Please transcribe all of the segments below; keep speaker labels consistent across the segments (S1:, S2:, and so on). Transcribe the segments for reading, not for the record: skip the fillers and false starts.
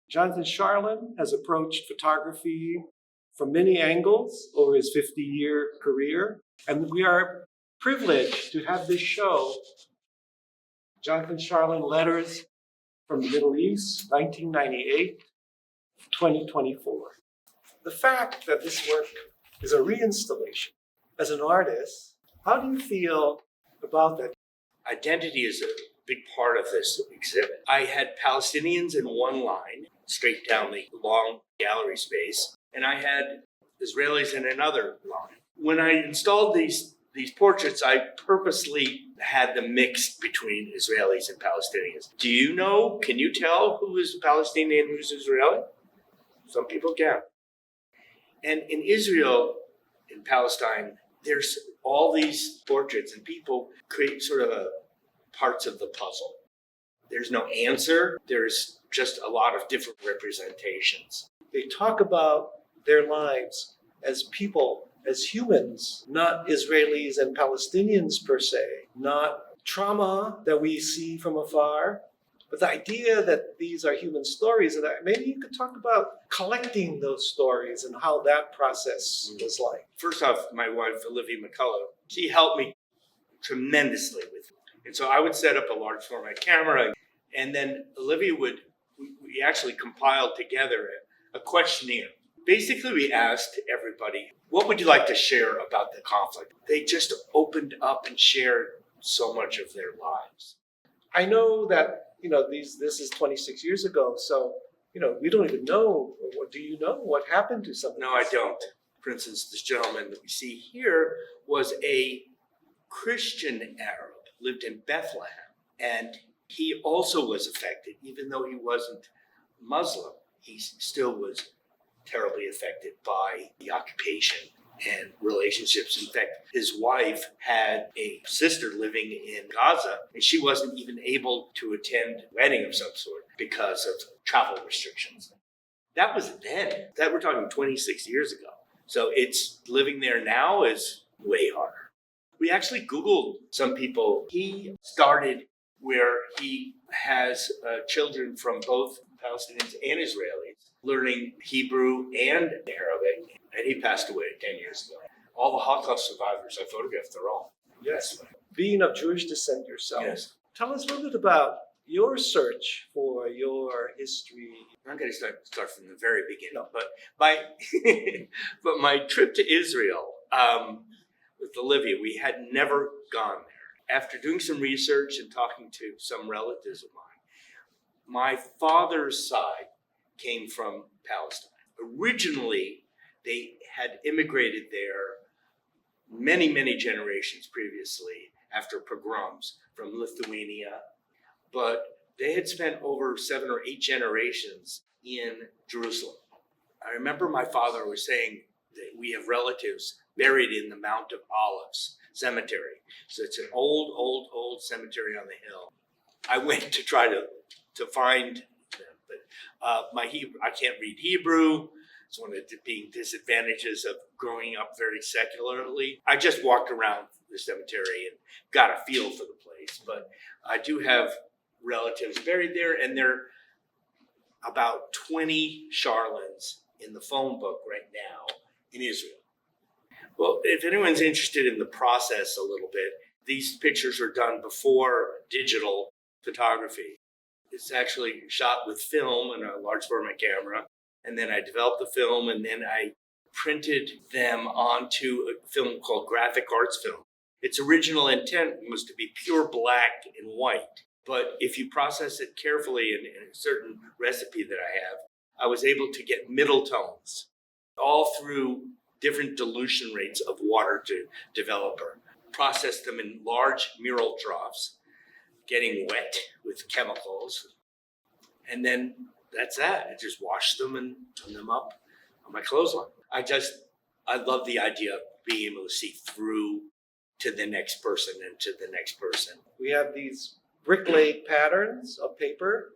S1: Jonathon Sharlin has approached photography from many angles over his 50-year career, and we are privileged to have this show, Jonathon Sharlin Letters from the Middle East, 1998, 2024. The fact that this work is a reinstallation, as an artist, how do you feel about that?
S2: Identity is a big part of this exhibit. I had Palestinians in one line, straight down the long gallery space, and I had Israelis in another line. When I installed these portraits, I purposely had them mixed between Israelis and Palestinians. Do you know, can you tell who is Palestinian and who's Israeli? Some people can. And in Israel, in Palestine, there's all these portraits, and people create sort of parts of the puzzle. There's no answer. There's just a lot of different representations.
S1: They talk about their lives as people, as humans, not Israelis and Palestinians per se, not trauma that we see from afar, but the idea that these are human stories, and that maybe you could talk about collecting those stories and how that process was like.
S2: First off, my wife, Olivia McCullough, she helped me tremendously with it. And so I would set up a large format camera, and then Olivia we actually compiled together a questionnaire. Basically, we asked everybody, what would you like to share about the conflict? They just opened up and shared so much of their lives.
S1: I know that, this is 26 years ago, so, we don't even know. Do you know what happened to some of
S2: No, I don't. For instance, this gentleman that we see here was a Christian Arab, lived in Bethlehem, and he also was affected. Even though he wasn't Muslim, he still was terribly affected by the occupation and relationships. In fact, his wife had a sister living in Gaza, and she wasn't even able to attend a wedding of some sort because of travel restrictions. That was then. That we're talking 26 years ago. So it's living there now is way harder. We actually Googled some people. He started where he has children from both Palestinians and Israelis learning Hebrew and Arabic, and he passed away 10 years ago. All the Holocaust survivors I photographed, they're all.
S1: Yes. Being of Jewish descent yourself,
S2: Yes.
S1: Tell us a little bit about your search for your history.
S2: I'm going to start from the very beginning, but my trip to Israel with Olivia, we had never gone there. After doing some research and talking to some relatives of mine, my father's side came from Palestine. Originally, they had immigrated there many, many generations previously after pogroms from Lithuania, but they had spent over 7 or 8 generations in Jerusalem. I remember my father was saying that we have relatives buried in the Mount of Olives cemetery. So it's an old cemetery on the hill. I went to try to find them, but my Hebrew, I can't read Hebrew. It's one of the disadvantages of growing up very secularly. I just walked around the cemetery and got a feel for the place, but I do have relatives buried there, and there are about 20 Sharlins in the phone book right now in Israel. Well, if anyone's interested in the process a little bit, these pictures are done before digital photography. It's actually shot with film and a large format camera, and then I developed the film, and then I printed them onto a film called graphic arts film. Its original intent was to be pure black and white, but if you process it carefully in a certain recipe that I have, I was able to get middle tones all through different dilution rates of water to developer. Process them in large mural troughs, getting wet with chemicals, and then that's that. I just wash them and turn them up on my clothesline. I love the idea of being able to see through to the next person and to the next person.
S1: We have these brick-laid patterns of paper.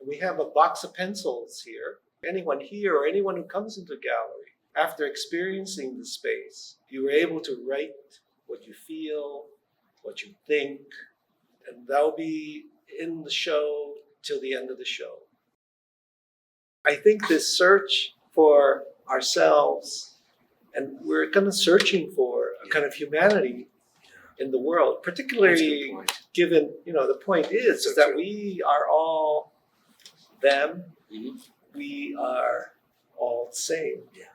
S1: We have a box of pencils here. Anyone here or anyone who comes into the gallery, after experiencing the space, you were able to write what you feel, what you think, and that'll be in the show till the end of the show. I think this search for ourselves, and we're kind of searching for a kind of humanity in the world,
S2: That's a
S1: particularly
S2: good point.
S1: given, the point is
S2: So
S1: that
S2: true.
S1: we are all them.
S2: Mhm.
S1: We are all the same.
S2: Yeah.